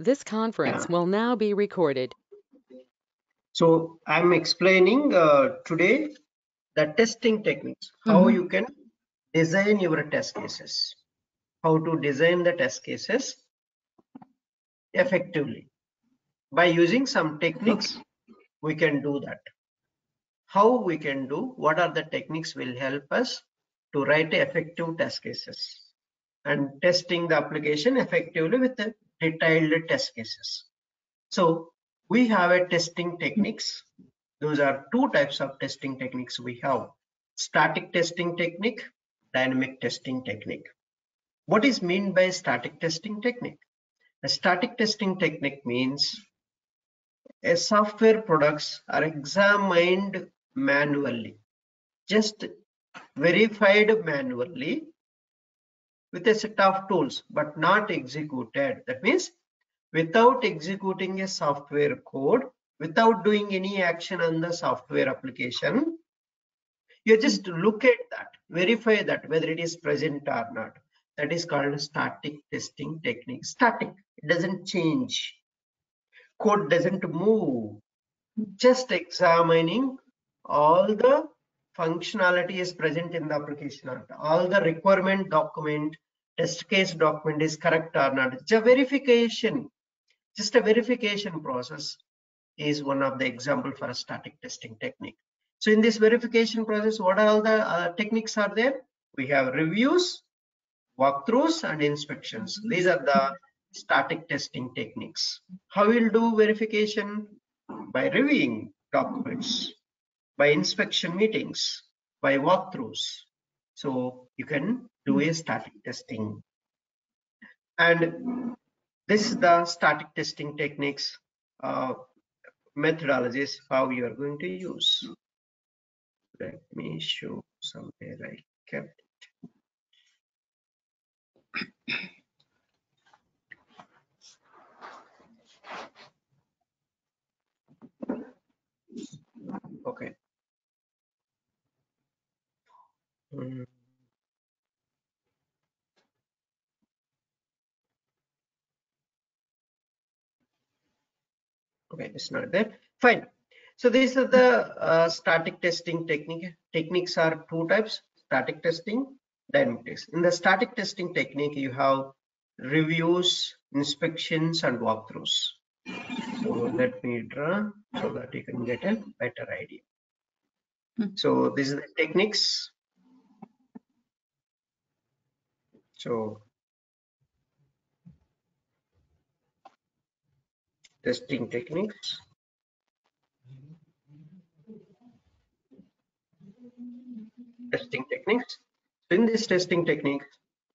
This conference will now be recorded. So I'm explaining today the testing techniques, how you can design your test cases, how to design the test cases effectively. By using some techniques, we can do that. How we can do, what are the techniques will help us to write effective test cases and testing the application effectively with the detailed test cases. So we have a testing techniques. Those are two types of testing techniques we have: static testing technique, dynamic testing technique. What is meant by static testing technique? A static testing technique means a software products are examined manually, just verified manually with a set of tools, but not executed. That means without executing a software code, without doing any action on the software application, you just look at that, verify that whether it is present or not. That is called static testing technique. Static, it doesn't change, code doesn't move, just examining all the functionality is present in the application, all the requirement document, test case document is correct or not. It's a verification, just a verification process is one of the example for a static testing technique. So in this verification process, what are all the techniques are there? We have reviews, walkthroughs, and inspections. These are the static testing techniques. How we'll do verification? By reviewing documents, by inspection meetings, by walkthroughs. So you can do a static testing. And this is the static testing techniques methodologies how you are going to use. Let me show somewhere I kept it. Okay. Okay, it's not there. Fine. So these are the static testing technique. Techniques are two types: static testing, dynamic testing. In the static testing technique, you have reviews, inspections, and walkthroughs. So let me draw so that you can get a better idea. So these are the techniques. So testing techniques. Testing techniques. In this testing technique,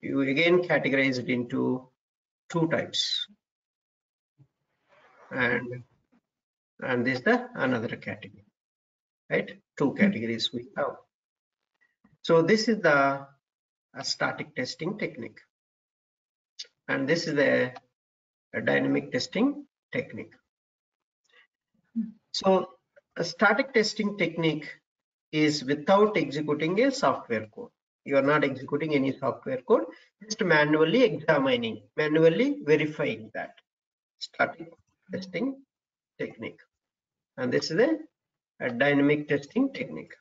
you again categorize it into two types, and this is the another category, right? Two categories we have. So this is the static testing technique, and this is a dynamic testing technique. So a static testing technique is without executing a software code. You are not executing any software code, just manually examining, manually verifying that. Static testing technique. And this is a dynamic testing technique.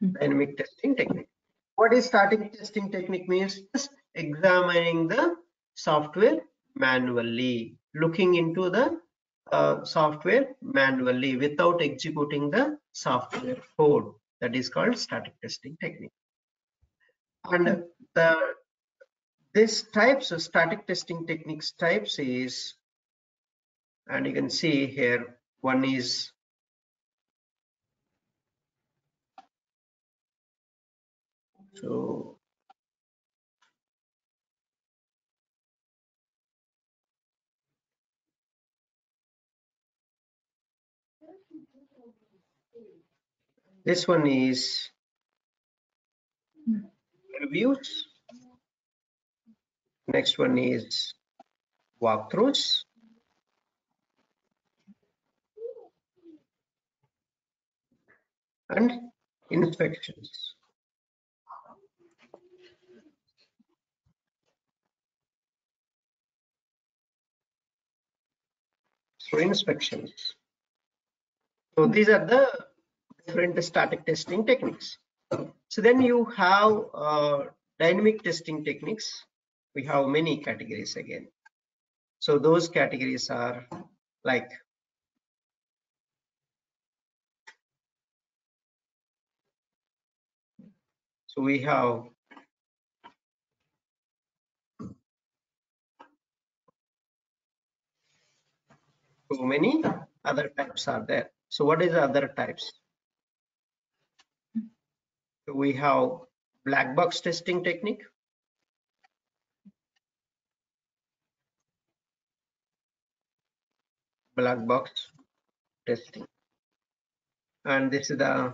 Dynamic testing technique. What is static testing technique means? Just examining the software manually, looking into the software manually without executing the software code. That is called static testing technique. And this types of static testing techniques types is, and you can see here, one is so this one is reviews. Next one is walkthroughs. And inspections. for inspections. So these are the different static testing techniques. So then you have dynamic testing techniques. We have many categories again. So those categories are like so we have so many other types are there. So what is the other types? So we have black box testing technique. Black box testing. And this is the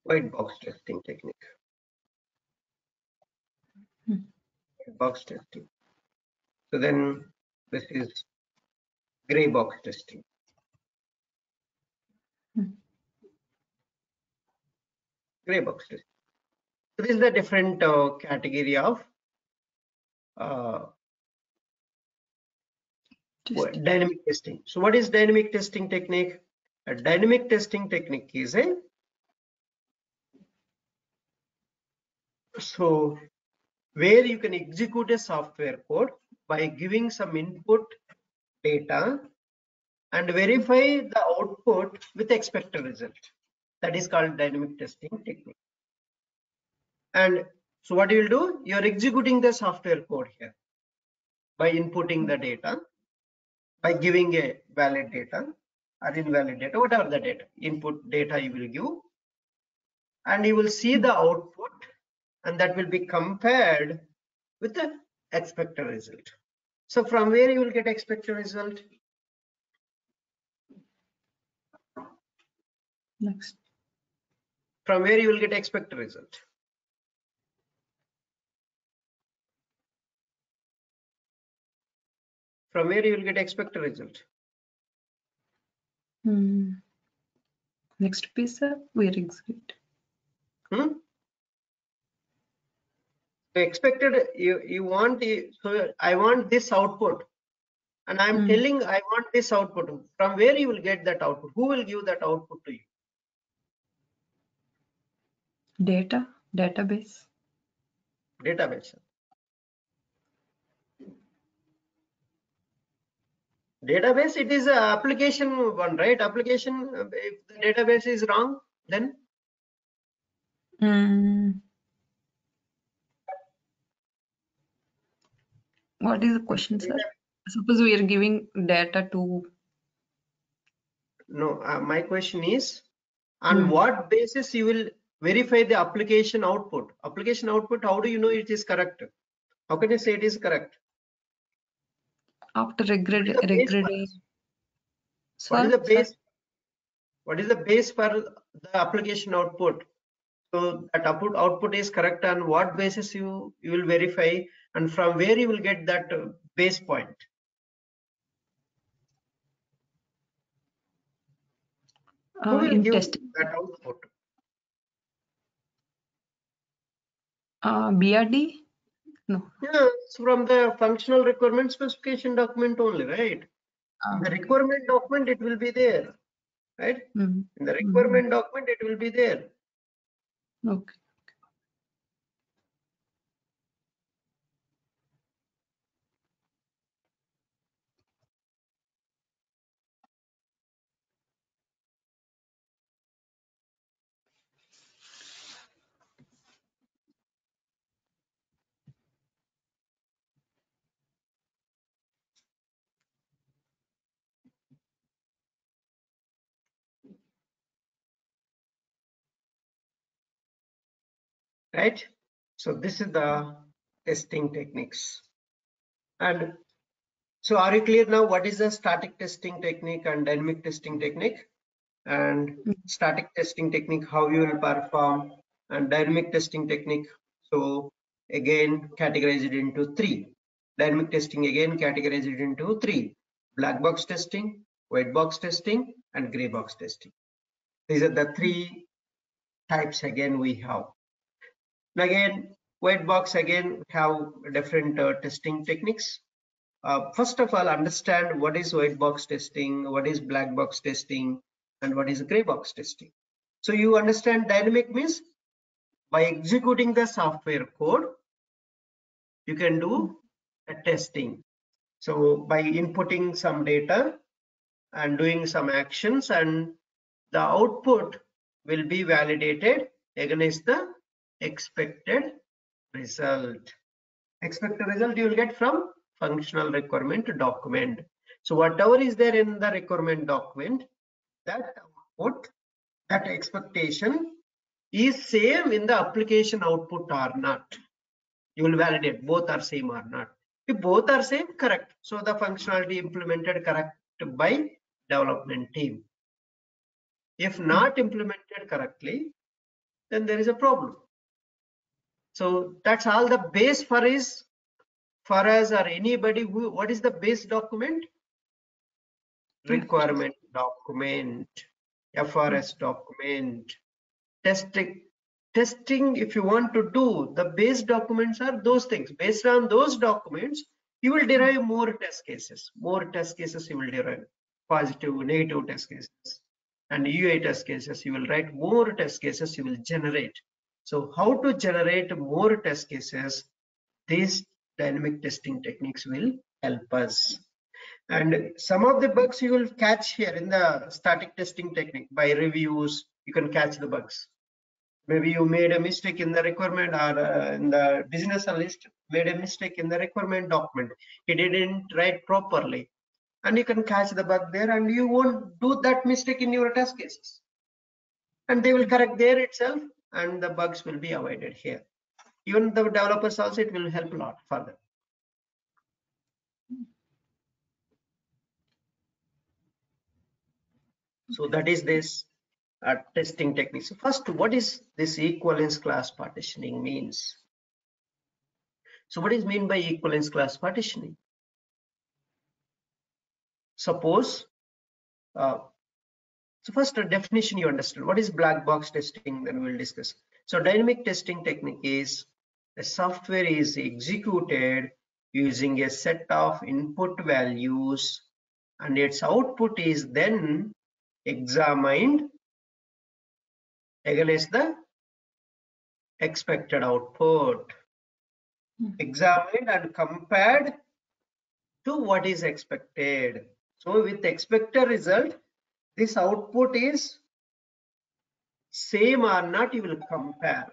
white box testing technique. White box testing. So then this is gray box testing. Gray box testing. So this is the different category of dynamic testing. So what is dynamic testing technique? A dynamic testing technique is a so where you can execute a software code by giving some input data and verify the output with expected result. That is called dynamic testing technique. And so what you will do, you are executing the software code here by inputting the data, by giving a valid data or invalid data, whatever the data, input data you will give, and you will see the output, and that will be compared with the expected result. So from where you will get expected result? Next. From where you will get expected result? From where you will get expected result? Next piece, we execute. Expected, you want, so I want this output, and I'm telling I want this output. From where you will get that output? Who will give that output to you? Database. Database. Database, it is an application one, right? Application, if the database is wrong, then? What is the question, sir? Suppose we are giving data to. No, my question is, on what basis you will verify the application output? Application output, how do you know it is correct? How can you say it is correct? After regrading. What is the base? What is the base for the application output? So that output is correct, on what basis you will verify, and from where you will get that base point? Who will give that output? BRD? No. Yeah, it's from the functional requirement specification document only, right? In the requirement document, it will be there, right? In the requirement document, it will be there. Okay. Right? So this is the testing techniques. And so are you clear now what is the static testing technique and dynamic testing technique? And static testing technique, how you will perform, and dynamic testing technique. So again, categorize it into three. Dynamic testing again categorize it into three: black box testing, white box testing, and gray box testing. These are the three types again we have. And again, white box again have different testing techniques. First of all, understand what is white box testing, what is black box testing, and what is gray box testing. So you understand dynamic means by executing the software code, you can do a testing. So by inputting some data and doing some actions, and the output will be validated against the expected result. Expected result you will get from functional requirement document. So whatever is there in the requirement document, that output, that expectation is same in the application output or not. You will validate both are same or not. If both are same, correct. So the functionality implemented correct by development team. If not implemented correctly, then there is a problem. So that's all the base for is for us or anybody who, what is the base document? Requirement document, FRS document. Testing, if you want to do, the base documents are those things. Based on those documents, you will derive more test cases. More test cases you will derive. Positive, negative test cases. And UI test cases, you will write more test cases you will generate. So how to generate more test cases? These dynamic testing techniques will help us. And some of the bugs you will catch here in the static testing technique. By reviews, you can catch the bugs. Maybe you made a mistake in the requirement, or in the business analyst made a mistake in the requirement document. He didn't write properly, and you can catch the bug there, and you won't do that mistake in your test cases. And they will correct there itself, and the bugs will be avoided here. Even the developers also, it will help a lot further. So that is this testing techniques. So first, what is this equivalence class partitioning means? So what is mean by equivalence class partitioning? Suppose, so first a definition you understand. What is black box testing? Then we'll discuss. So dynamic testing technique is the software is executed using a set of input values, and its output is then examined against the expected output. Examined and compared to what is expected. So with expected result, this output is same or not, you will compare.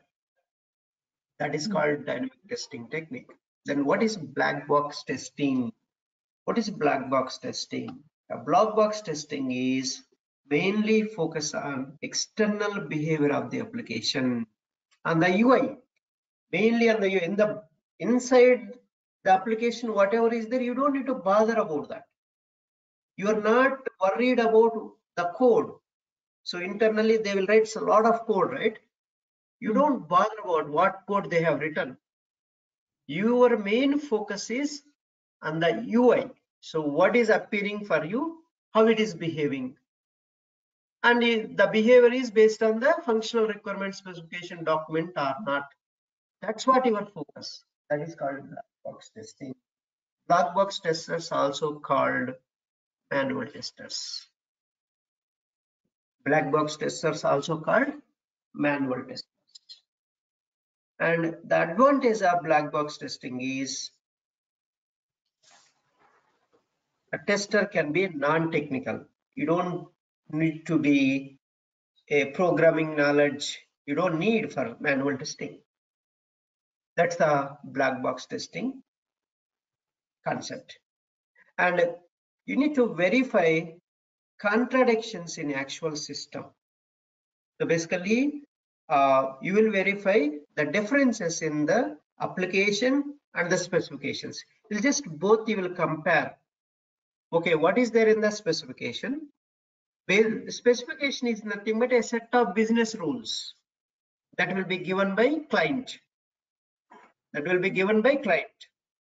That is called dynamic testing technique. Then what is black box testing? What is black box testing? A black box testing is mainly focus on external behavior of the application, on the UI, mainly on the UI. In the inside the application, whatever is there, you don't need to bother about that. You are not worried about the code. So internally they will write a lot of code, right? You don't bother about what code they have written. Your main focus is on the UI. So what is appearing for you, how it is behaving. And the behavior is based on the functional requirement specification document or not. That's what your focus. That is called black box testing. Black box testers also called manual testers. Black box testers also called manual testers. And the advantage of black box testing is a tester can be non-technical. You don't need to be a programming knowledge. You don't need for manual testing. That's the black box testing concept. And you need to verify contradictions in actual system. So basically, you will verify the differences in the application and the specifications. You'll just both you will compare. Okay, what is there in the specification? The specification is nothing but a set of business rules that will be given by client. That will be given by client.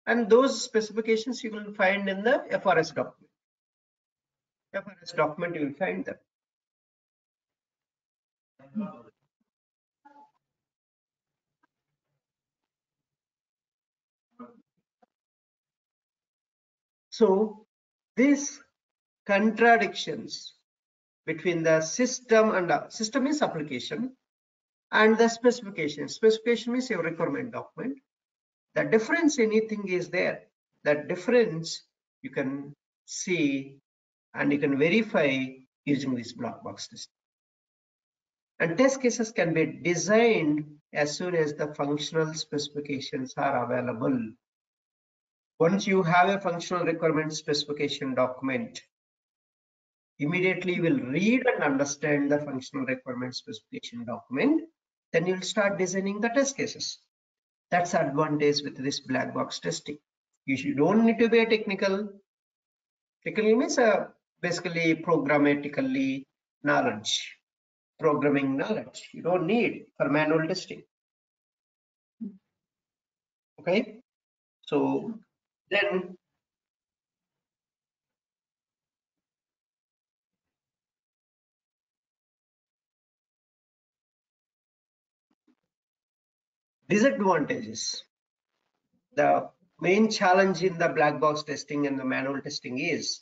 And those specifications you will find in the FRS document. FRS document you will find them. So these contradictions between the system and system is application and the specification. Specification means your requirement document. The difference, anything is there. That difference you can see and you can verify using this black box test. And test cases can be designed as soon as the functional specifications are available. Once you have a functional requirement specification document, immediately you will read and understand the functional requirement specification document, then you'll start designing the test cases. That's the advantage with this black box testing. You don't need to be a technical. Technical means basically programmatically knowledge, programming knowledge. You don't need for manual testing. Okay, so then disadvantages. The main challenge in the black box testing and the manual testing is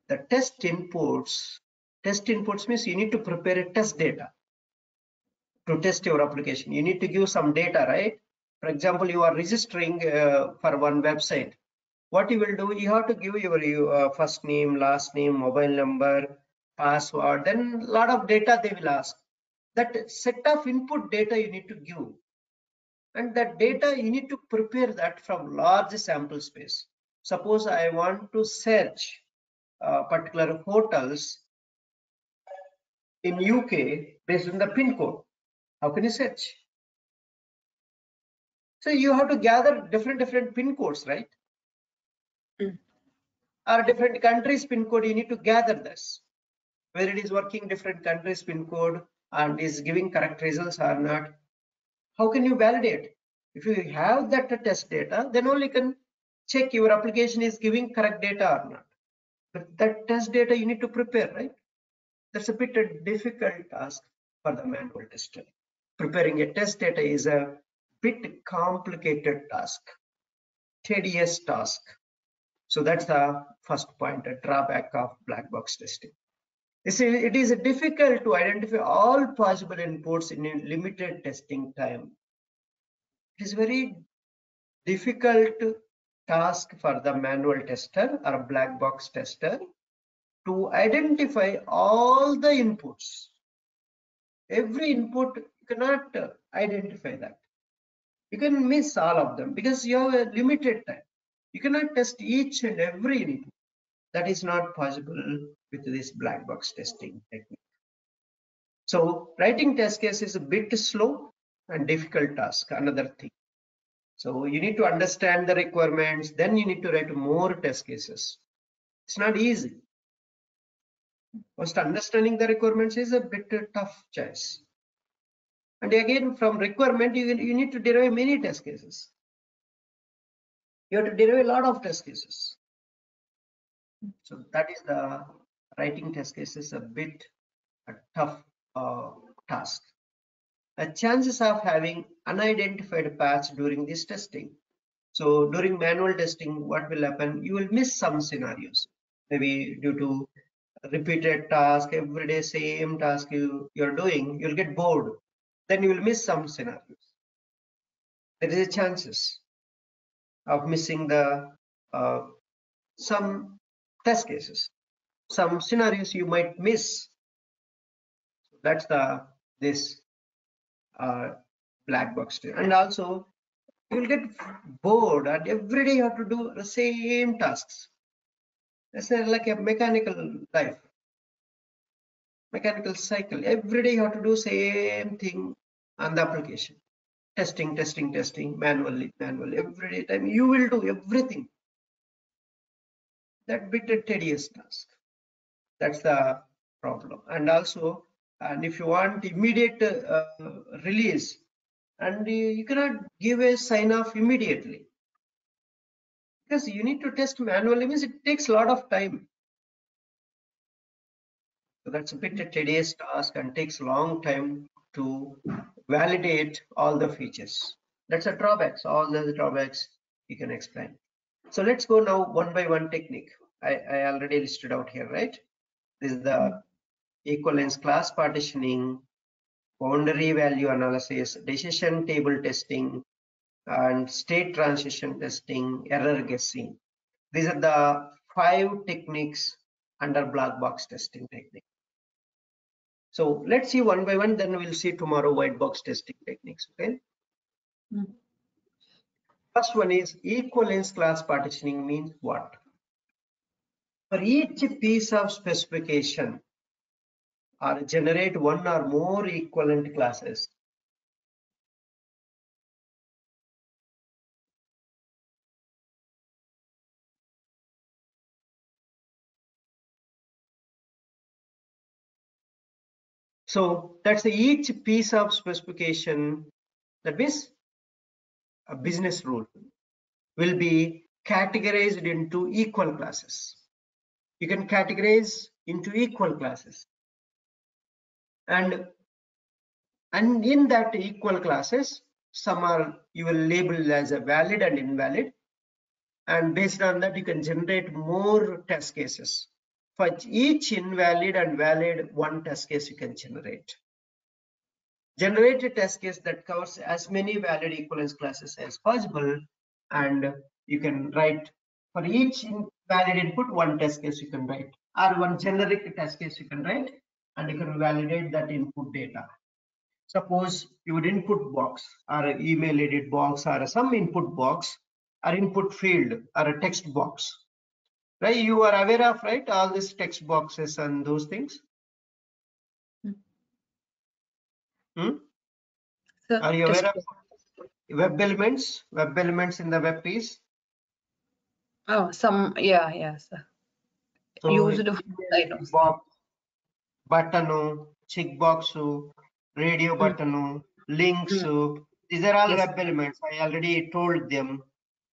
the test inputs. Test inputs means you need to prepare a test data to test your application. You need to give some data, right? For example, you are registering for one website. What you will do, you have to give your first name, last name, mobile number, password, then a lot of data they will ask. That set of input data you need to give. And that data you need to prepare that from large sample space. Suppose I want to search particular hotels in UK based on the pin code. How can you search? So you have to gather different pin codes, right? Or different countries pin code, you need to gather this. Whether it is working different countries pin code and is giving correct results or not. How can you validate? If you have that test data, then only you can check your application is giving correct data or not. But that test data you need to prepare, right? That's a bit a difficult task for the manual tester. Preparing a test data is a bit complicated task, tedious task. So that's the first point, a drawback of black box testing. You see, it is difficult to identify all possible inputs in a limited testing time. It is very difficult task for the manual tester or black box tester to identify all the inputs. Every input, you cannot identify that. You can miss all of them because you have a limited time. You cannot test each and every input. That is not possible with this black box testing technique. So writing test case is a bit slow and difficult task, another thing. So you need to understand the requirements, then you need to write more test cases. It's not easy. First, understanding the requirements is a bit tough choice. And again, from requirement, you need to derive many test cases. You have to derive a lot of test cases. So that is the writing test cases a bit a tough task. The chances of having unidentified paths during this testing. So during manual testing, what will happen? You will miss some scenarios, maybe due to repeated task, every day same task you're doing, you'll get bored. Then you will miss some scenarios. There is a chances of missing the some test cases, some scenarios you might miss. That's this black box test. And also you will get bored and every day you have to do the same tasks. It's like a mechanical life, mechanical cycle. Every day you have to do same thing on the application. Testing, manually. Every day time you will do everything. That bit a tedious task. That's the problem. And also, and if you want immediate release, and you cannot give a sign off immediately because you need to test manually, means it takes a lot of time. So that's a bit a tedious task and takes a long time to validate all the features. That's a drawbacks. All the drawbacks you can explain. So let's go now one by one technique. I already listed out here, right? This is the equivalence class partitioning, boundary value analysis, decision table testing, and state transition testing, error guessing. These are the 5 techniques under black box testing technique. So let's see one by one, then we'll see tomorrow white box testing techniques, okay? First one is equivalence class partitioning means what? For each piece of specification, or generate one or more equivalent classes. So that's each piece of specification, that means a business rule, will be categorized into equal classes. You can categorize into equal classes. And in that equal classes, some are you will label as a valid and invalid. And based on that, you can generate more test cases. For each invalid and valid, one test case you can generate. Generate a test case that covers as many valid equivalence classes as possible, and you can write for each valid input one test case you can write, or one generic test case you can write, and you can validate that input data. Suppose your input box or an email edit box or some input box or input field or a text box, right? You are aware of, right, all these text boxes and those things. Are you aware of web elements? Web elements in the web piece? Oh, some, yeah, sir. So Used box, button, checkbox, radio button, links. These are all Yes. web elements. I already told them,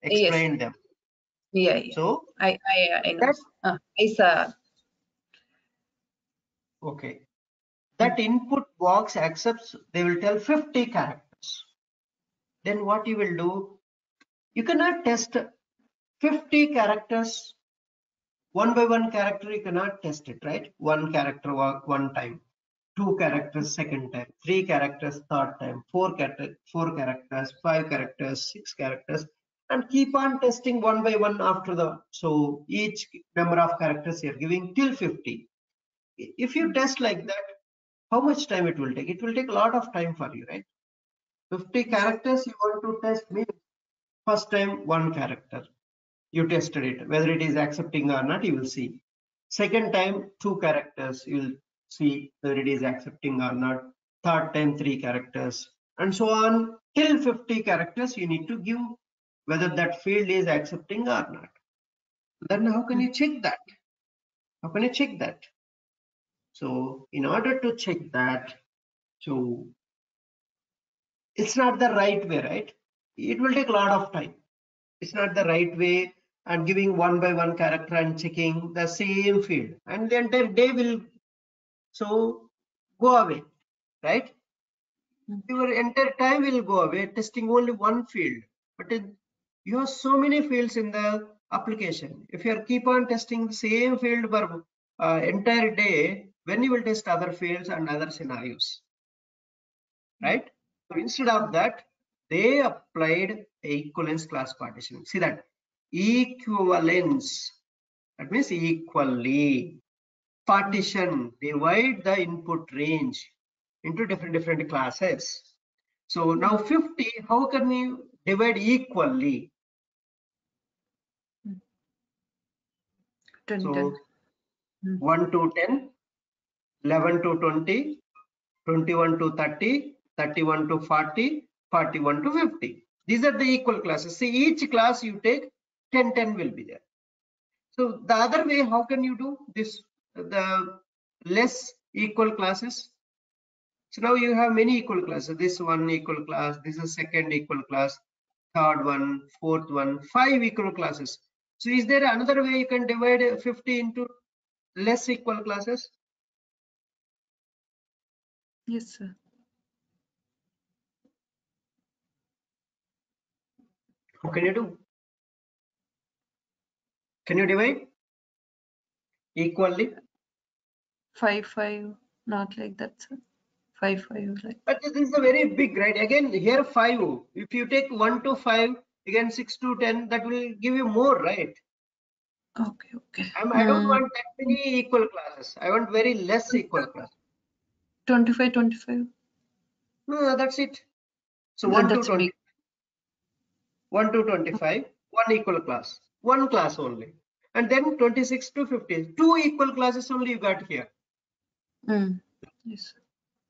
explained them. Yeah. So I know. I saw. Okay. That input box accepts, they will tell 50 characters. Then what you will do, you cannot test 50 characters one by one character, you cannot test it, right? One character one time, 2 characters second time, 3 characters third time, 4 characters, 5 characters, 6 characters, and keep on testing one by one after the, so each number of characters you're giving till 50. If you test like that, how much time it will take? It will take a lot of time for you, right? 50 characters you want to test means first time 1 character. You tested it, whether it is accepting or not, you will see. Second time 2 characters, you will see whether it is accepting or not. Third time 3 characters, and so on till 50 characters you need to give whether that field is accepting or not. Then how can you check that? How can you check that? So in order to check that, so it's not the right way, right? It will take a lot of time. It's not the right way, and giving one by one character and checking the same field, and the entire day will so go away, right? Your entire time will go away testing only one field. But you have so many fields in the application. If you keep on testing the same field for entire day, when you will test other fields and other scenarios, right? So instead of that, they applied equivalence class partitioning. See that equivalence, that means equally. Partition, divide the input range into different classes. So now 50, how can you divide equally? 10, So 10. 1 to 10, 11 to 20, 21 to 30, 31 to 40, 41 to 50. These are the equal classes. See, each class you take 10, 10 will be there. So the other way, how can you do this? The less equal classes. So now you have many equal classes. This one equal class, this is second equal class, third one, fourth one, 5 equal classes. So is there another way you can divide 50 into less equal classes? Yes, sir. How can you do? Can you divide equally? 5, 5, not like that, sir. 5, 5, like. But this is a very big, right? Again, here 5. If you take 1 to 5, again 6 to 10, that will give you more, right? Okay, okay. I don't want that many equal classes. I want very less equal classes. 25, 25. No, that's it. So 1 to That's 20, big. 1 to 25, one equal class, one class only. And then 26 to 50, 2 equal classes only you got here. Yes.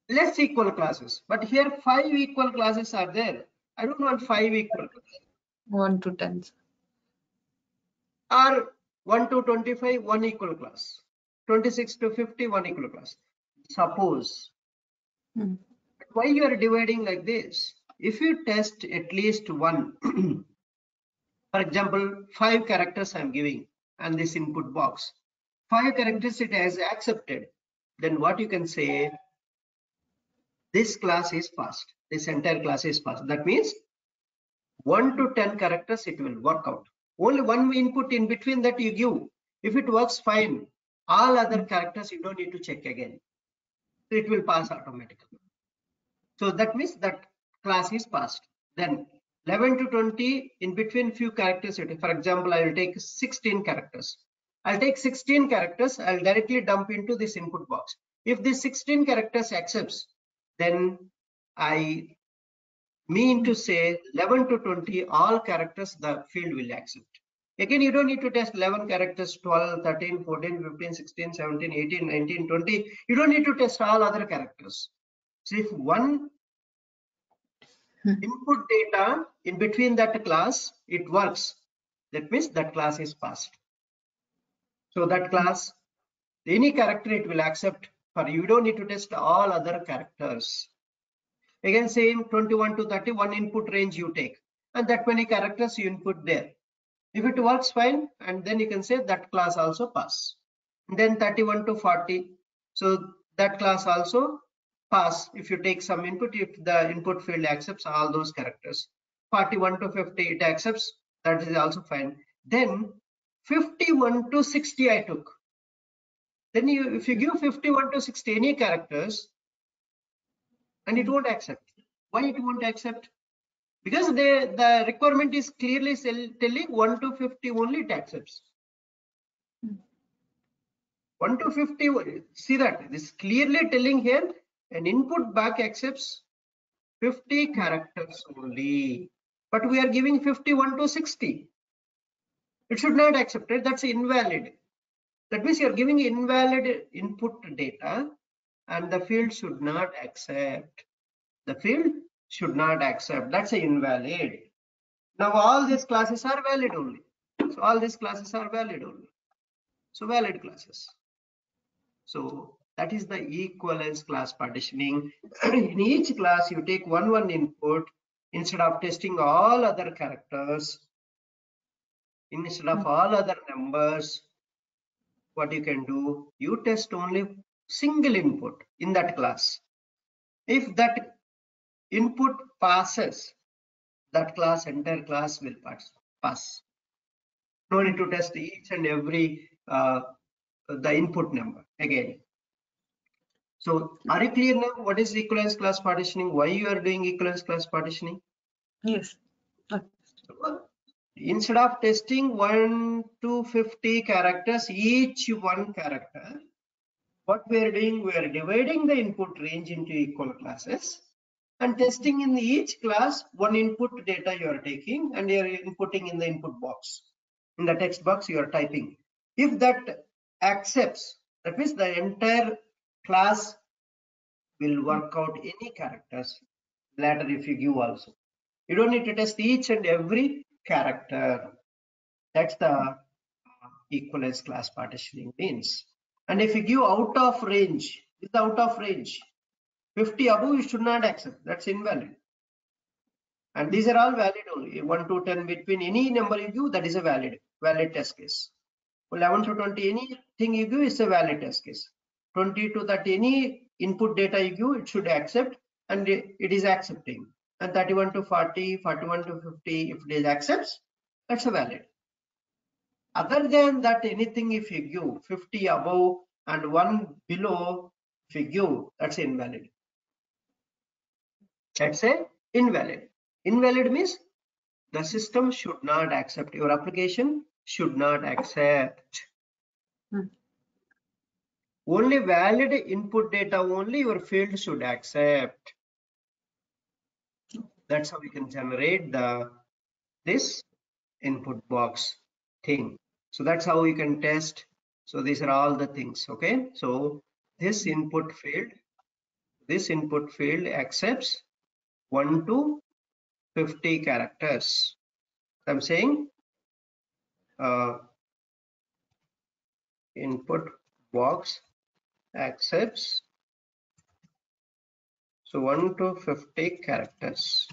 Less equal classes, but here 5 equal classes are there. I don't want 5 equal classes. 1 to 10. Sir. Or 1 to 25, one equal class. 26 to 50, one equal class. Suppose. Why you are dividing like this? If you test at least one, for example, 5 characters I'm giving and this input box, 5 characters it has accepted, then what you can say, this class is passed. This entire class is passed. That means 1 to 10 characters it will work out. Only one input in between that you give. If it works fine, all other characters you don't need to check again. It will pass automatically. So that means that class is passed. Then 11 to 20 in between few characters. For example, I will take 16 characters. I'll take 16 characters. I'll directly dump into this input box. If this 16 characters accepts, then I mean to say 11 to 20 all characters the field will accept. Again, you don't need to test 11 characters, 12, 13, 14, 15, 16, 17, 18, 19, 20. You don't need to test all other characters. So if one input data in between that class, it works. That means that class is passed. So that class, any character it will accept for you. Don't need to test all other characters. Again, same 21 to 30, one input range you take. And that many characters you input there. If it works fine, and then you can say that class also pass. And then 31 to 40. So that class also pass if you take some input, if the input field accepts all those characters. 41 to 50 it accepts, that is also fine. Then 51 to 60 I took. Then if you give 51 to 60 any characters, and it won't accept. Why it won't accept? Because the requirement is clearly telling 1 to 50 only it accepts. 1 to 50, see that this clearly telling here an input back accepts 50 characters only, but we are giving 51 to 60. It should not accept it. That's invalid. That means you are giving invalid input data, and the field should not accept. The field should not accept. That's invalid. Now all these classes are valid only. So all these classes are valid only. So valid classes. So that is the equivalence class partitioning. In each class, you take one input instead of testing all other characters, instead of all other numbers. What you can do, you test only single input in that class. If that input passes, that class, entire class will pass. No need to test each and every the input number again. So are you clear now what is equivalence class partitioning? Why you are doing equivalence class partitioning? Yes. So, instead of testing 1 to 50 characters, each one character, what we are doing, we are dividing the input range into equal classes and testing in each class one input data you are taking and you are inputting in the input box. In the text box you are typing. If that accepts, that means the entire class will work out any characters later if you give also. You don't need to test each and every character. That's the equivalence class partitioning means. And if you give out of range, it's out of range. 50 above you should not accept. That's invalid. And these are all valid only. 1 to 10 between any number you give, that is a valid test case. 11 to 20 anything you give is a valid test case. 20 to 30 any input data you give, it should accept, and it is accepting. And 31 to 40, 41 to 50, if it is accepts, that's a valid. Other than that, anything if you give 50 above and 1 below, if you give, that's invalid. That's a invalid. Invalid means the system should not accept, your application should not accept. Only valid input data only your field should accept. That's how we can generate this input box thing. So that's how we can test. So these are all the things. Okay, so this input field accepts 1 to 50 characters. I'm saying input box accepts so 1 to 50 characters.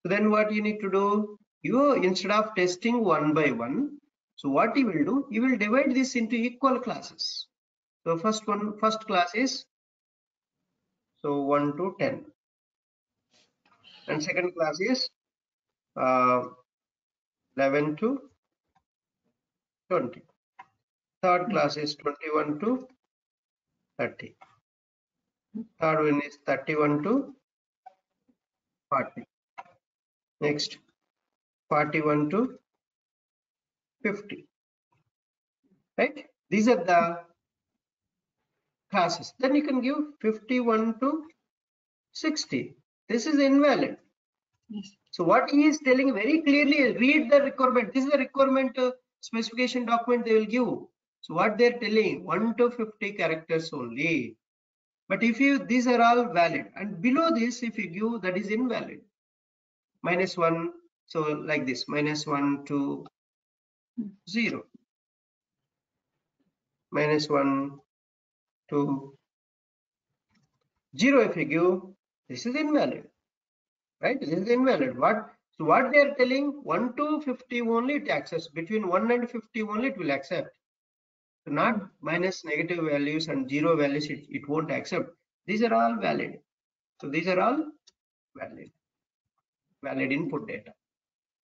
So then what you need to do, you instead of testing one by one, so what you will do, you will divide this into equal classes. So first class is so 1 to 10, and second class is 11 to 20. Third class is 21 to 30. Third one is 31 to 40. Next 41 to 50. Right? These are the classes. Then you can give 51 to 60. This is invalid. Yes. So what he is telling very clearly, read the requirement. This is the requirement specification document they will give. So what they're telling, 1 to 50 characters only. But if you, these are all valid, and below this, if you give, that is invalid. -1, so like this, -1 to 0. -1 to 0 if you give, this is invalid, right? This is invalid. So what they are telling, 1 to 50 only it accepts. Between 1 and 50 only it will accept. So not minus negative values and 0 values, it won't accept. These are all valid. So these are all valid input data.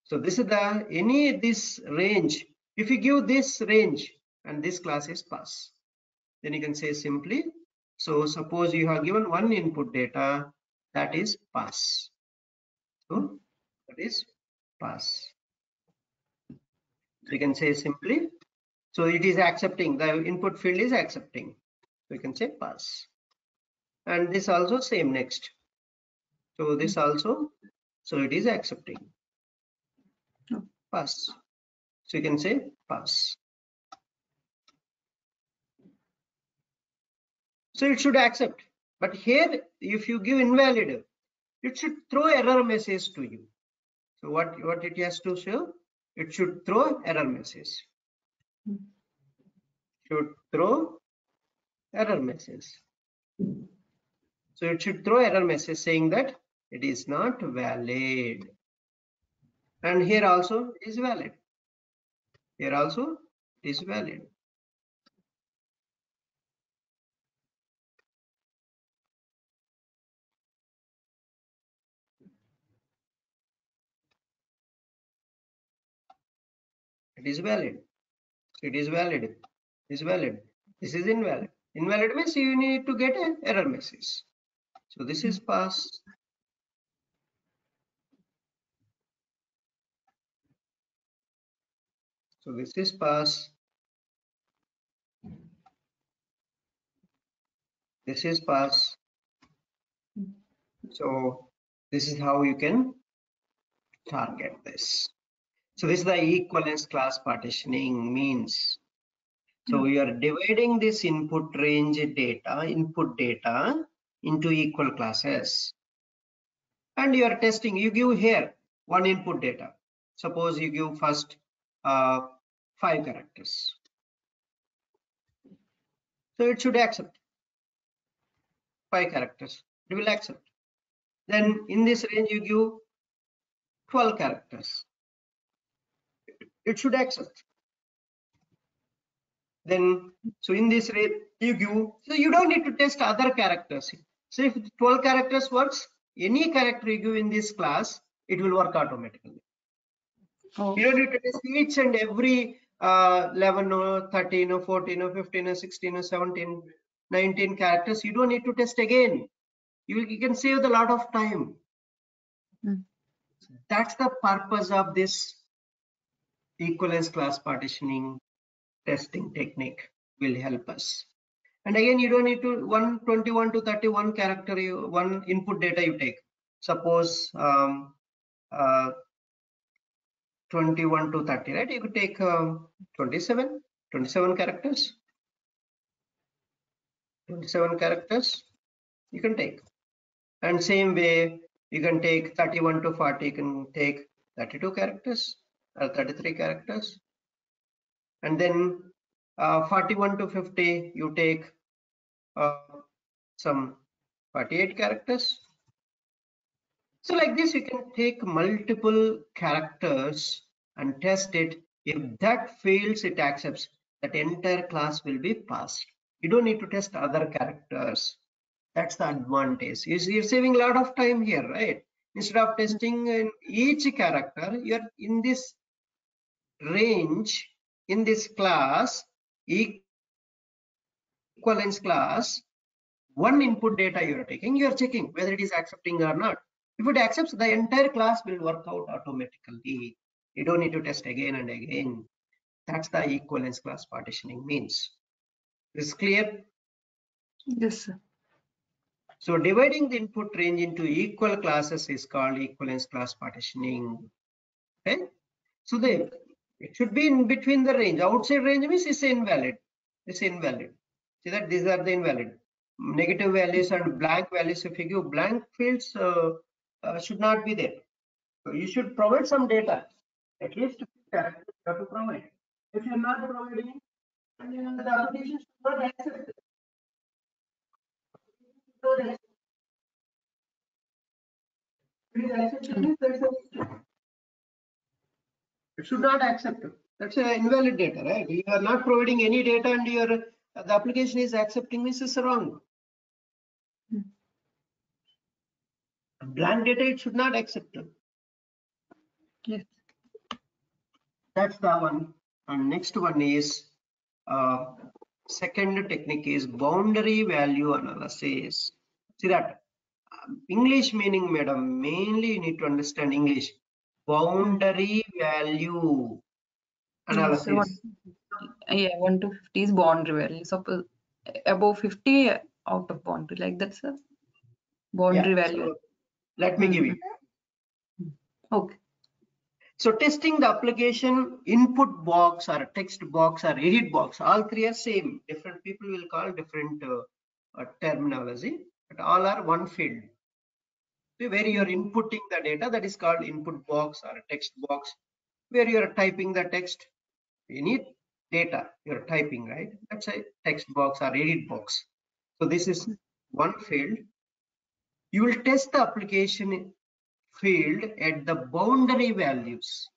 So this is this range. If you give this range and this class is pass, then you can say simply, so suppose you have given one input data, that is pass. So that is pass. So you can say simply, so it is accepting, the input field is accepting. So you can say pass. And this also same next. So this also, so it is accepting. Pass. So you can say pass. So it should accept. But here, if you give invalid, it should throw error message to you. So what it has to show? It should throw error message. Should throw error message. So it should throw error message saying that it is not valid. And here also is valid. Here also is valid. It is valid. It is valid. It is valid. This is invalid. Invalid means you need to get an error message. So this is pass. So this is pass. This is pass. So this is how you can target this. So this is the equivalence class partitioning means. So you are dividing this input data into equal classes. And you are testing, you give here one input data. Suppose you give first 5 characters. So it should accept 5 characters. It will accept. Then in this range you give 12 characters. It should accept. Then so in this range you give, so you don't need to test other characters. So if 12 characters works, any character you give in this class, it will work automatically. Oh, You don't need to test each and every 11 or 13 or 14 or 15 or 16 or 17, 19 characters. You don't need to test again. You can save a lot of time. mm. That's the purpose of this equivalence class partitioning testing technique will help us. And again, you don't need to 121 to 31 character, one input data you take. Suppose 21 to 30, right? You could take 27 characters. 27 characters you can take. And same way, you can take 31 to 40, you can take 32 characters or 33 characters. And then 41 to 50, you take some 48 characters. So like this, you can take multiple characters and test it. If that fails, it accepts. That entire class will be passed. You don't need to test other characters. That's the advantage. You're saving a lot of time here, right? Instead of testing in each character, you're in this range, in this class, equivalence class, one input data you're taking, you're checking whether it is accepting or not. If it accepts, the entire class will work out automatically. You don't need to test again and again. That's the equivalence class partitioning means. Is this clear? Yes, sir. So dividing the input range into equal classes is called equivalence class partitioning. Okay? So it should be in between the range. Outside range means it's invalid. It's invalid. See that these are the invalid. Negative values and blank values. If you give blank fields, should not be there. So you should provide some data. At least characters you have to provide. If you're not providing, then the application should not accept it. It should not accept it. That's an invalid data, right? You are not providing any data and the application is accepting, this is wrong. Blank data, it should not accept it. Yes. That's the one. And next one is second technique is boundary value analysis. See that English meaning, madam, mainly you need to understand English. Boundary value Yes, sir. analysis. Yeah, 1 to 50 is boundary value. Suppose above 50 out of boundary, like that, sir. Boundary Yeah, value. so let me give you. Okay. So testing the application input box or text box or edit box, all three are same. Different people will call different terminology, but all are one field. So where you are inputting the data, that is called input box or text box. Where you are typing the text, you need data you're typing, right? That's a text box or edit box. So this is one field. You will test the application field at the boundary values.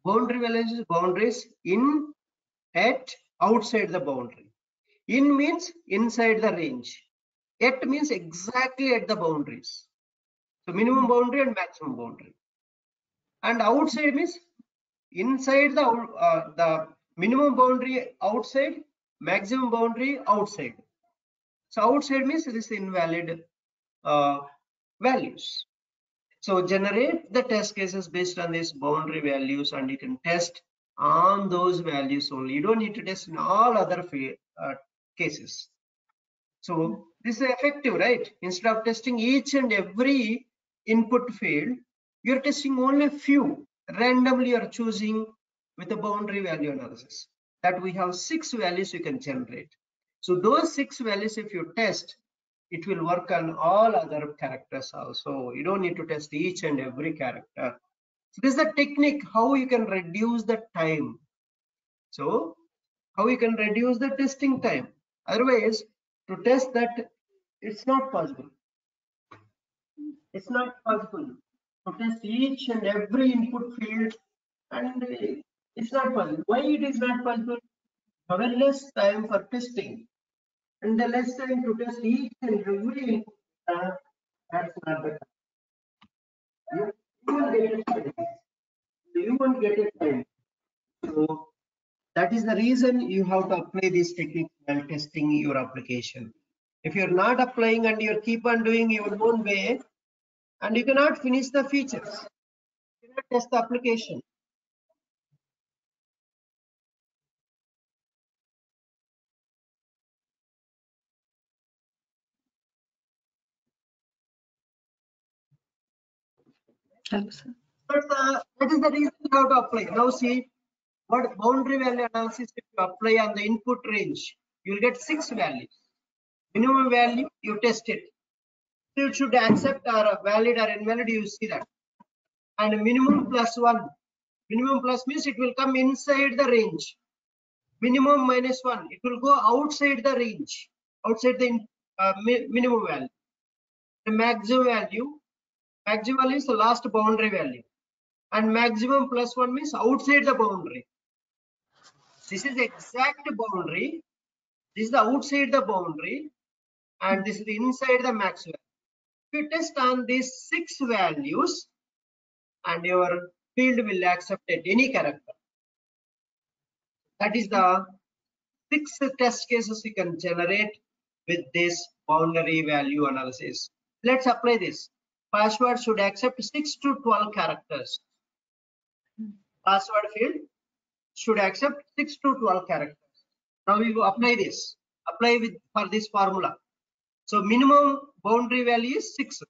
Boundary values is boundaries in, at, outside the boundary. In means inside the range. At means exactly at the boundaries. So minimum boundary and maximum boundary. And outside means inside the minimum boundary outside, maximum boundary outside. So outside means it is invalid values. So generate the test cases based on these boundary values, and you can test on those values only. You don't need to test in all other cases. So this is effective, right? Instead of testing each and every input field, you're testing only a few. Randomly you're choosing with a boundary value analysis. That we have 6 values you can generate. So those 6 values, if you test, it will work on all other characters also. You don't need to test each and every character. So this is the technique how you can reduce the time. So how you can reduce the testing time. Otherwise, to test that, it's not possible. It's not possible to test each and every input field, and it's not possible. Why it is not possible? Have less time for testing, and the less time to test each and every input. That's not the time. You will get it. You won't get it right. So that is the reason you have to apply this technique while testing your application. If you're not applying and you keep on doing your own way, and you cannot finish the features, you cannot test the application. Hello, sir. But that is the reason you have to apply. Now see, what boundary value analysis if you apply on the input range, you will get 6 values. Minimum value, you test it. So it should accept or valid or invalid, you see that. And minimum plus 1. Minimum plus means it will come inside the range. Minimum minus 1, it will go outside the range, outside the minimum value. The maximum value is the last boundary value. And maximum plus 1 means outside the boundary. This is the exact boundary. This is the outside the boundary. And this is the inside the max value. If you test on these 6 values, and your field will accept at any character. That is the 6 test cases you can generate with this boundary value analysis. Let's apply this. Password should accept 6 to 12 characters. Password field should accept 6 to 12 characters. Now we will apply this. Apply for this formula. So minimum boundary value is 6.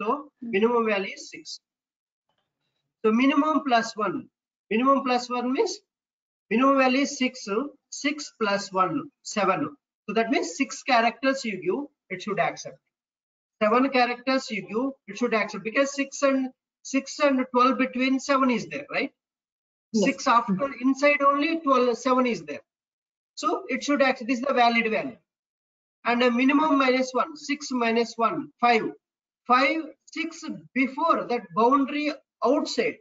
So minimum value is 6. So minimum plus 1. Minimum plus 1 means minimum value is 6. 6 plus 1, 7. So that means 6 characters you give, it should accept. 7 characters you give, it should accept, because 6 and 12 between 7 is there, right? Yes. 6 after inside only 12, 7 is there. So it should accept. This is the valid value. And a minimum minus 1, 6 minus 1, 5. 5, 6 before that boundary outside.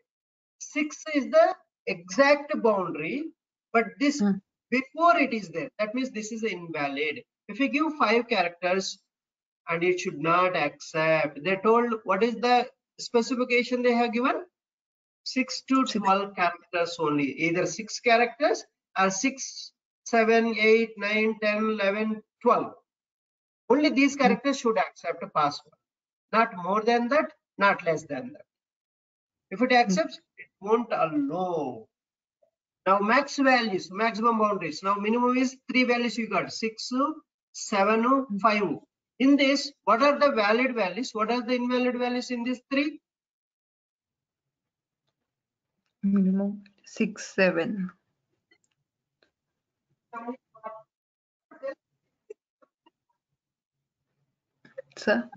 6 is the exact boundary, but this before it is there. That means this is invalid. If you give 5 characters and it should not accept, they told what is the specification they have given? 6 to 12 characters only. Either 6 characters or 6, 7, 8, 9, 10, 11, 12. Only these characters should accept a password. Not more than that, not less than that. If it accepts, it won't allow. Now max values, maximum boundaries. Now minimum is 3 values you got, 6, 7, 5. In this, what are the valid values? What are the invalid values in these 3? Minimum 6, 7. Sir?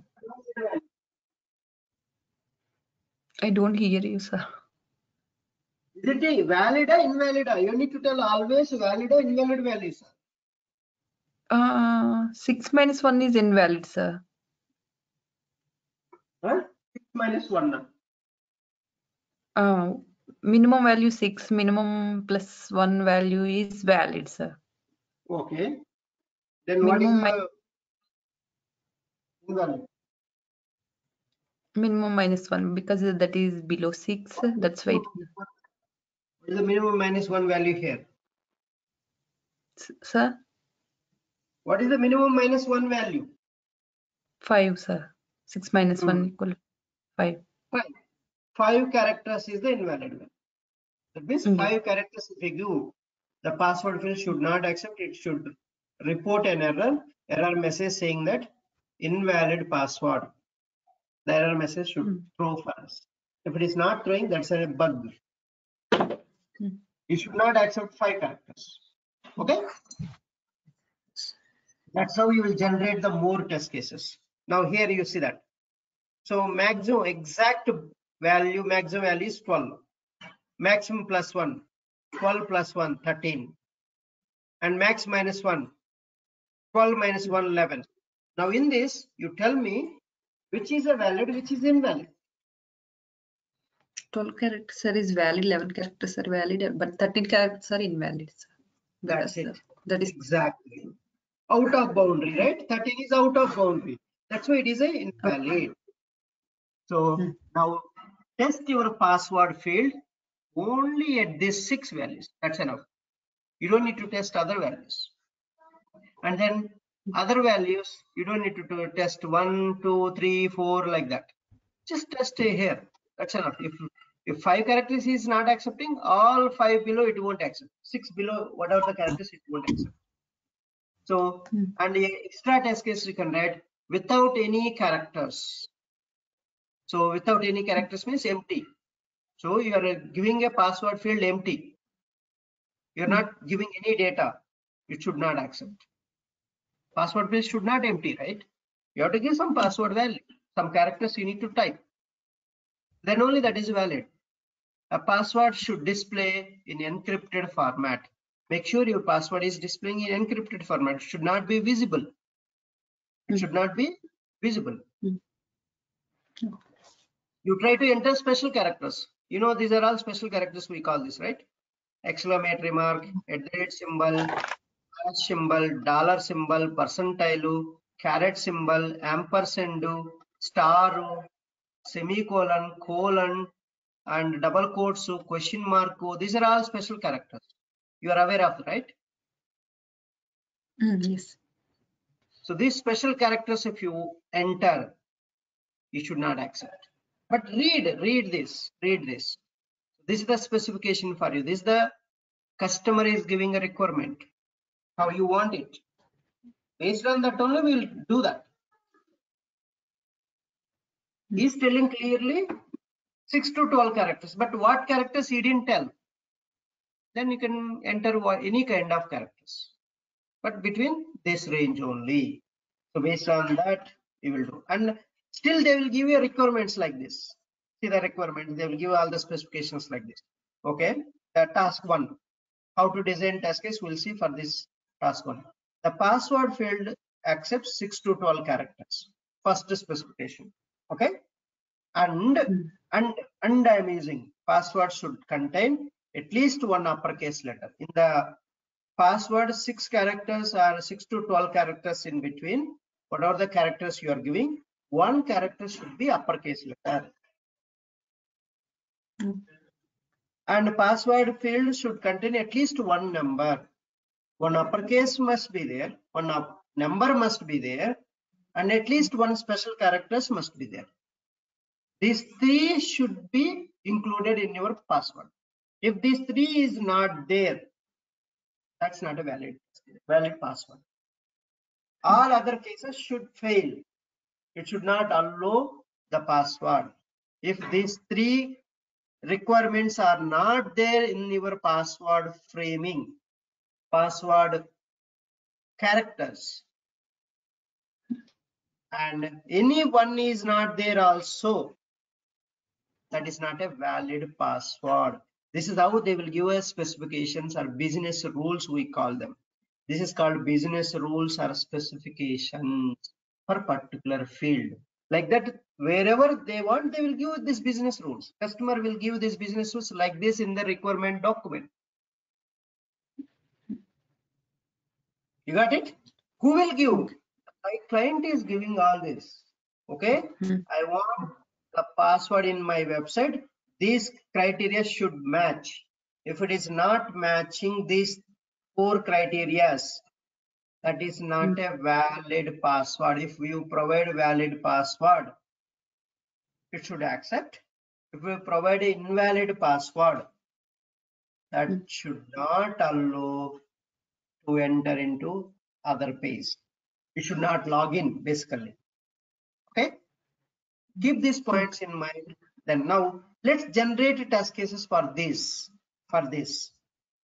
I don't hear you, sir. Is it valid or invalid? You need to tell always valid or invalid values. 6 minus 1 is invalid, sir. Huh? 6 minus 1. Minimum value 6, minimum plus 1 value is valid, sir. Okay. Then minimum what is the invalid? Minimum minus 1, because that is below 6. That's why. What is the minimum minus 1 value here? Sir? What is the minimum minus 1 value? 5, sir. 6 minus 1 equal 5. 5 characters is the invalid value. That means 5 characters if you give, the password field should not accept. It should report an error message saying that invalid password. The error message should throw for us. If it is not throwing, that's a bug. You should not accept 5 characters. Okay? That's how you will generate the more test cases. Now here you see that. So maximum exact value, maximum value is 12. Maximum plus 1, 12 plus 1, 13. And max minus 1, 12 minus 1, 11. Now in this, you tell me which is a valid, which is invalid. 12 characters is valid, 11 characters are valid, but 13 characters are invalid, sir. That's it. That is exactly out of boundary, right? 13 is out of boundary. That's why it is a invalid. So now test your password field only at these 6 values. That's enough. You don't need to test other values. And then other values, you don't need to test 1, 2, 3, 4 like that. Just test here. That's enough. If 5 characters is not accepting, all 5 below it won't accept. 6 below, whatever the characters, it won't accept. So, and the extra test case you can write without any characters. So without any characters means empty. So you are giving a password field empty. You're not giving any data. It should not accept. Password field should not empty, right? You have to give some password value, some characters you need to type. Then only that is valid. A password should display in encrypted format. Make sure your password is displaying in encrypted format. It should not be visible. It should not be visible. You try to enter special characters. You know, these are all special characters, we call this, right? Exclamatory mark, @ symbol, symbol, dollar symbol, percentile, caret symbol, ampersand, star, semicolon, colon, and double quotes, question mark. These are all special characters. You are aware of, right? Yes. So these special characters, if you enter, you should not accept. But read this. This is the specification for you. This is the customer is giving a requirement. How you want it. Based on that only we will do that. He's telling clearly 6 to 12 characters, but what characters he didn't tell. Then you can enter any kind of characters, but between this range only. So based on that, you will do. And still they will give you requirements like this. See the requirements, they will give all the specifications like this. Okay, the task 1. How to design task case, we'll see for this task 1. The password field accepts 6 to 12 characters. First specification. Okay. And I'm using password should contain at least one uppercase letter. In the password, 6 characters or 6 to 12 characters in between. Whatever the characters you are giving, one character should be uppercase letter. And password field should contain at least one number. One uppercase must be there, one number must be there, and at least one special characters must be there. These 3 should be included in your password. If these 3 is not there, that's not a valid password. All other cases should fail. It should not allow the password. If these 3 requirements are not there in your password framing, password characters, and any one is not there also, that is not a valid password. This is how they will give us specifications or business rules, we call them. This is called business rules or specifications for particular field. Like that, wherever they want, they will give this business rules. Customer will give this business rules like this in the requirement document. You got it? Who will give? My client is giving all this. Okay. I want the password in my website. These criteria should match. If it is not matching these 4 criteria, that is not a valid password. If you provide valid password, it should accept. If you provide an invalid password, that should not allow to enter into other page. You should not log in, basically. Okay, keep these points in mind. Then now let's generate test cases for this.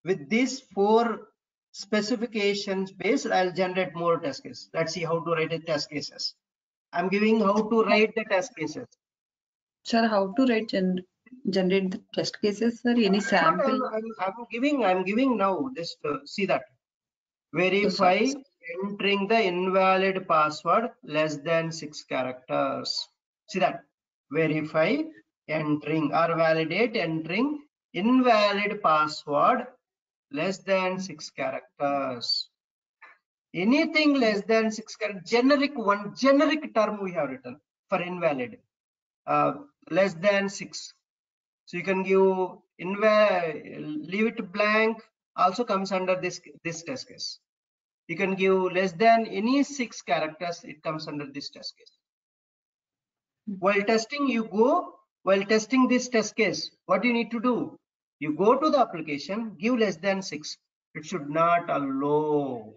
With these 4 specifications based, I'll generate more test cases. Let's see how to write a test cases. I'm giving how to write the test cases. Sir, how to write generate the test cases, sir? Any sample? I'm giving now. Just see that. Verify entering the invalid password less than 6 characters. See that. Verify entering or validate entering invalid password less than 6 characters. Anything less than 6 characters, generic term we have written for invalid, less than 6. So you can give leave it blank also comes under this test case. You can give less than any 6 characters, it comes under this test case. While testing this test case, what you need to do? You go to the application, give less than 6. It should not allow.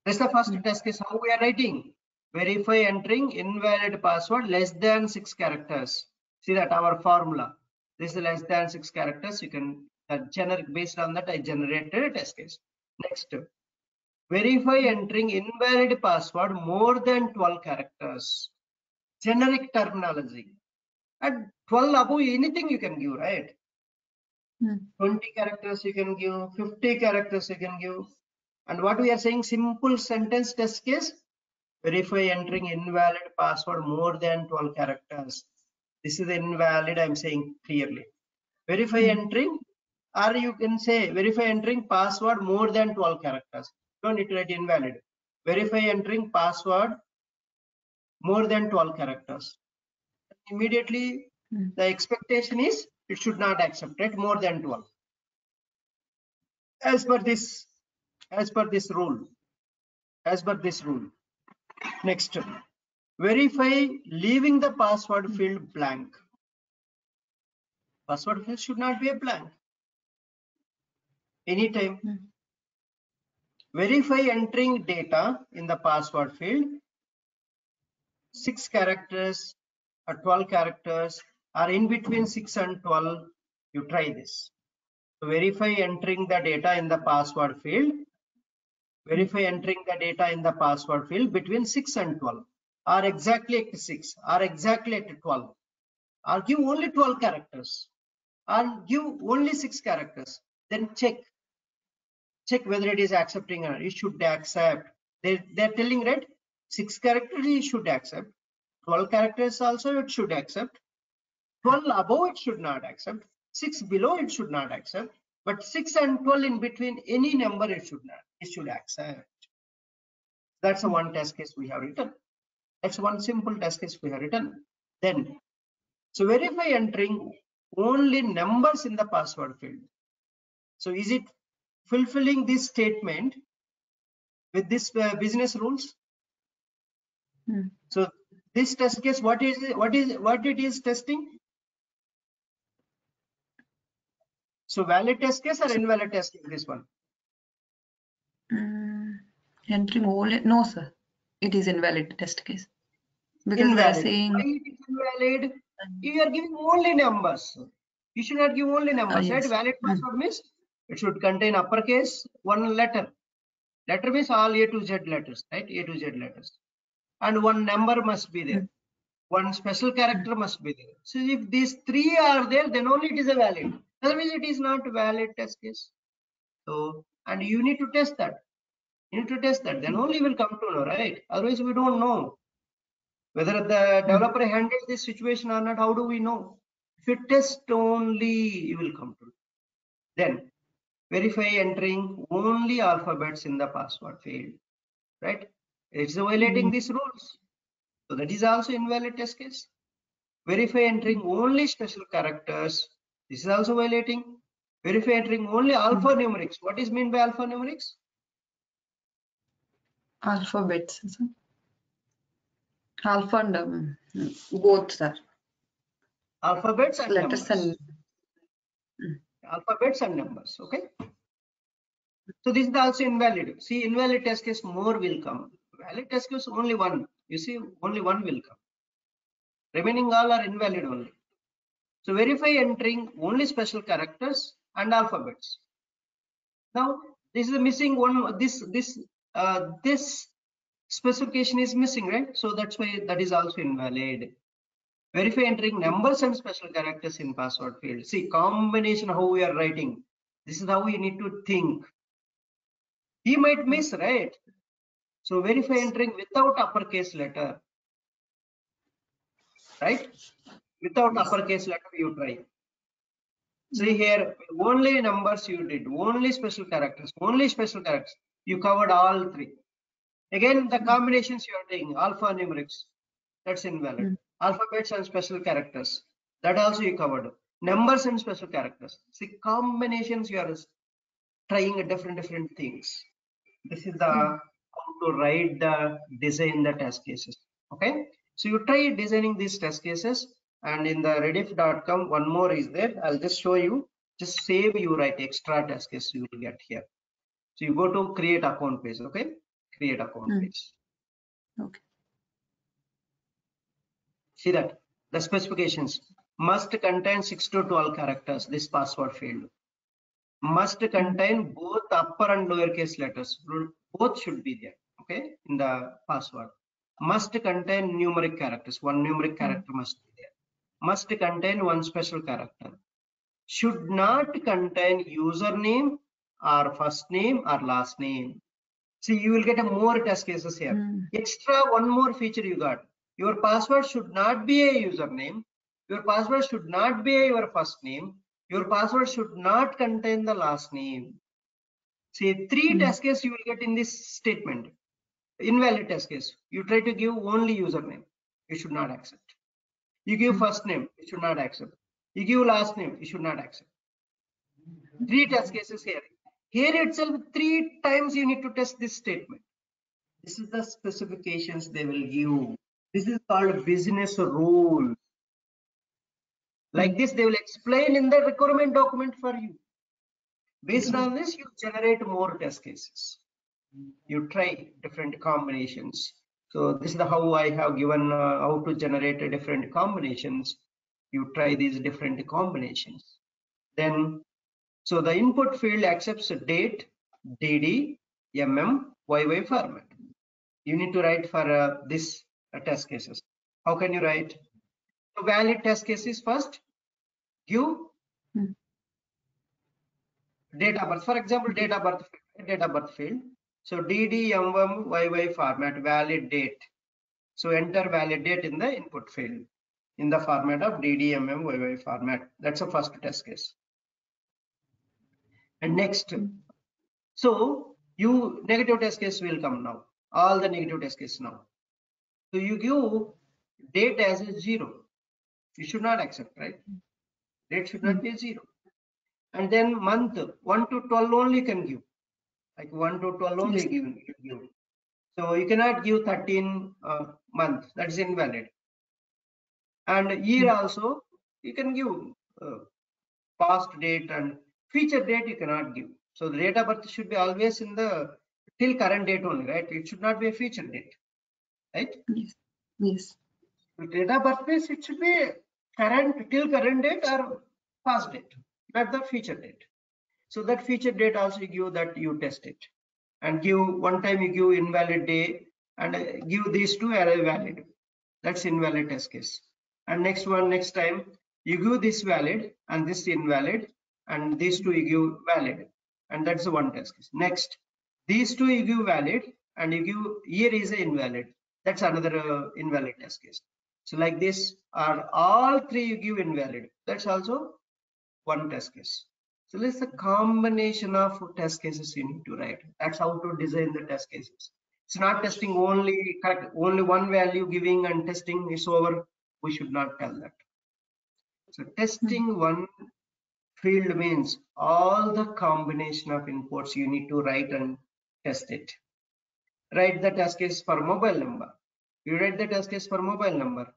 That's the first test case. How we are writing? Verify entering invalid password less than 6 characters. See that our formula. This is less than 6 characters. You can generate based on that. I generated a test case. Next, verify entering invalid password more than 12 characters. Generic terminology. At 12 above anything you can give, right? 20 characters you can give, 50 characters you can give. And what we are saying, simple sentence test case, verify entering invalid password more than 12 characters. This is invalid, I'm saying clearly. Verify entering, or you can say verify entering password more than 12 characters. Don't need to write invalid. Verify entering password more than 12 characters. Immediately, the expectation is it should not accept it more than 12. As per this rule. Next, verify leaving the password field blank. Password field should not be a blank. Anytime. Verify entering data in the password field, 6 characters or 12 characters, or in between 6 and 12. You try this. So verify entering the data in the password field. Verify entering the data in the password field between 6 and 12, or exactly at 6, or exactly at 12, or give only 12 characters, or give only 6 characters. Then check whether it is accepting or it should accept. They're telling, right? 6 characters it should accept. 12 characters also it should accept. 12 above it should not accept. 6 below it should not accept. But 6 and 12 in between, any number it should accept. That's a one test case we have written. That's one simple test case we have written. Then, so verify entering only numbers in the password field. So is it fulfilling this statement with this business rules? So this test case, what it is testing? So valid test case or invalid test case, this one? Entering only, no sir, it is invalid test case. Because Invalid. they are saying why it is invalid? You are giving only numbers. You should not give only numbers, yes. right? Valid password means it should contain uppercase, one letter. Letter means all A to Z letters, right? A to Z letters. And one number must be there. One special character must be there. So if these 3 are there, then only it is a valid. Otherwise, it is not a valid test case. So, and you need to test that. You need to test that. Then only will come to know, right? Otherwise, we don't know whether the developer handles this situation or not. How do we know? If you test only, you will come to know. Then verify entering only alphabets in the password field, right? It's violating these rules. So that is also invalid test case. Verify entering only special characters. This is also violating. Verify entering only alphanumerics. What is meant by alphanumerics? Alphabets. Sir. Alpha and both sir. Alphabets and Letters numbers. Alphabets and numbers. Okay. So this is also invalid. See, invalid test case more will come. Valid test case only one. You see, only one will come. Remaining all are invalid only. So verify entering only special characters and alphabets. Now this is missing one. This specification is missing, right? So that's why that is also invalid. Verify entering numbers and special characters in password field. See, combination how we are writing. This is how you need to think. He might miss, right? So verify entering without uppercase letter, right? Without uppercase letter, you try. See here, only numbers you did, only special characters, You covered all 3. Again, the combinations you are taking, alphanumerics, that's invalid. Alphabets and special characters, that also you covered. numbers and special characters. See, combinations, you are trying different things. This is the how to write the design the test cases. Okay, so you try designing these test cases, and in the rediff.com one more is there. I'll just show you. Just save, you write extra test case you will get here. So you go to create account page. Okay, create account page. Okay. See that the specifications must contain 6 to 12 characters. This password field must contain both upper and lowercase letters. Both should be there. Okay, in the password. Must contain numeric characters. One numeric character must be there. Must contain one special character. Should not contain username or first name or last name. See, you will get a more test cases here. Extra one more feature you got. Your password should not be a username. Your password should not be your first name. Your password should not contain the last name. See, 3 test cases you will get in this statement. Invalid test case. You try to give only username. You should not accept. You give first name. You should not accept. You give last name. You should not accept. 3 test cases here. Here itself 3 times you need to test this statement. This is the specifications they will give. This is called business rule. Like this, they will explain in the requirement document for you. Based on this, you generate more test cases. You try different combinations. So this is how I have given how to generate different combinations. You try these different combinations. Then, so the input field accepts date, DD, YY format. You need to write for this test cases. How can you write? So valid test cases first. Give date of birth. For example, date of birth field. So DD, YY format, valid date. So enter valid date in the input field in the format of DD, YY format. That's the first test case. And next, so you negative test case will come now. All the negative test cases now. So you give date as a 0. You should not accept, right? Date should not be 0. And then month 1 to 12 only can give. Like 1 to 12 only give. So you cannot give 13 month. That is invalid. And year also you can give past date and future date you cannot give. So the date of birth should be always in the till current date only, right? It should not be a future date, right? Yes. With date of birth means it should be current till current date or past date, not the future date. So that future date also you give that you test it and give one time you give invalid day and give these two as valid. That's invalid test case. And next one, next time you give this valid and this invalid and these two you give valid, and that's the one test case. Next, these two you give valid and you give year is a invalid. That's another invalid test case. So like this, are all 3 you give invalid. That's also one test case. So this is a combination of test cases you need to write. That's how to design the test cases. It's not testing only correct, only one value giving and testing is over. We should not tell that. So testing one field means all the combination of inputs you need to write and test it. Write the test case for mobile number. You write the test case for mobile number.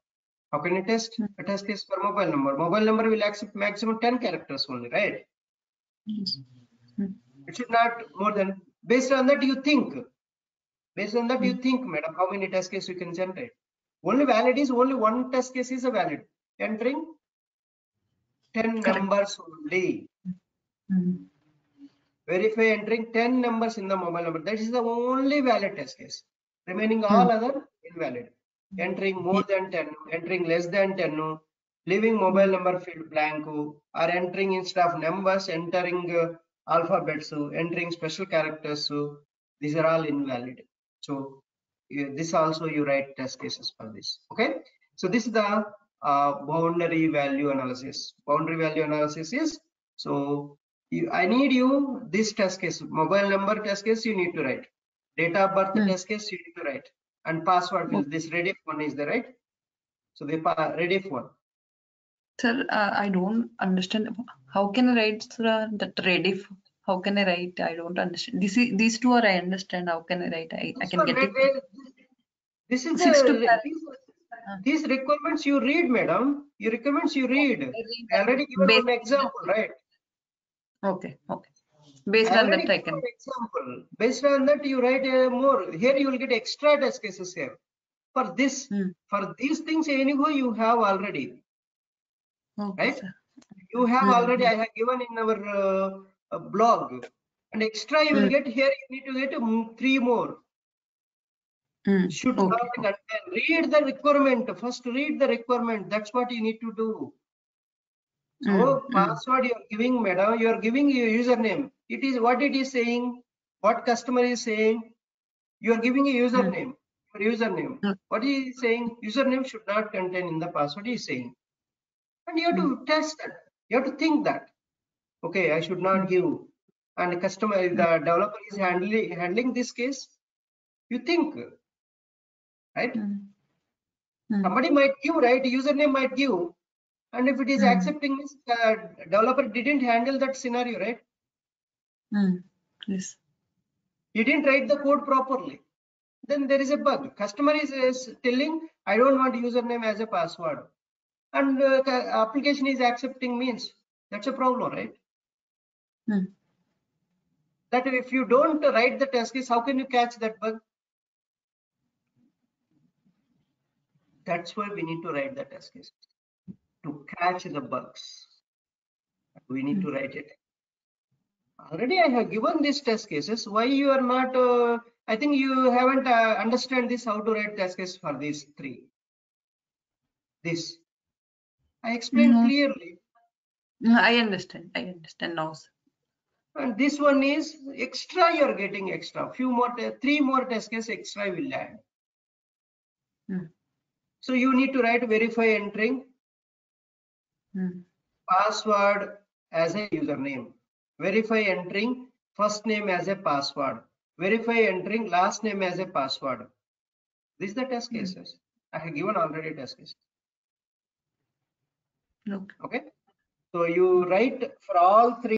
How can you test a test case for mobile number? Mobile number will accept maximum 10 characters only, right? Yes. It should not more than. Based on that, you think. Based on that, you think, madam, how many test cases you can generate. Only valid is only one test case is a valid. Entering 10 numbers only. Verify entering 10 numbers in the mobile number. That is the only valid test case. Remaining all other invalid. Entering more than 10, entering less than 10, leaving mobile number field blank, or entering instead of numbers, entering alphabets, entering special characters. These are all invalid. So this also you write test cases for this. Okay. So this is the boundary value analysis. Boundary value analysis is, so I need you this test case, mobile number test case you need to write, date of birth test case you need to write, and password field. This Rediff one is the right. So the Rediff one. Sir, I don't understand. How can I write, sir, that Rediff? How can I write? I don't understand. These two are I understand. How can I write? I This can one, get it. this is 6 to these requirements you read, madam. Your requirements you read. I already given one example, right? Okay. Based I on already that, I given can. an example. Based on that, you write more. Here you will get extra test cases here. For this, for these things, anyhow, you have already, Okay, right? sir. You have already. I have given in our blog, and extra you will get here. You need to get 3 more. Should not contain. Read the requirement. First, read the requirement. That's what you need to do. So password you are giving, madam, you are giving your username. It is what it is saying, what customer is saying. You are giving a username. Your username. What he is saying, username should not contain in the password he is saying. And you have to test that. You have to think that. Okay, I should not give. And the customer, the developer is handling this case. You think, right? Somebody might give, right? Username might give. And if it is accepting this, developer didn't handle that scenario, right? Yes. He didn't write the code properly. Then there is a bug. Customer is telling, I don't want username as a password. And application is accepting means that's a problem, right? That if you don't write the test case, how can you catch that bug? That's why we need to write the test case to catch the bugs. We need to write it. Already I have given these test cases. Why you are not? I think you haven't understand this how to write test case for these 3. This I explained clearly. I understand now, sir. And this one is extra. You are getting extra. Few more, 3 more test case extra will add. So you need to write verify entering password as a username. Verify entering first name as a password. Verify entering last name as a password. These are the test cases. I have given already test cases. Okay. So you write for all 3.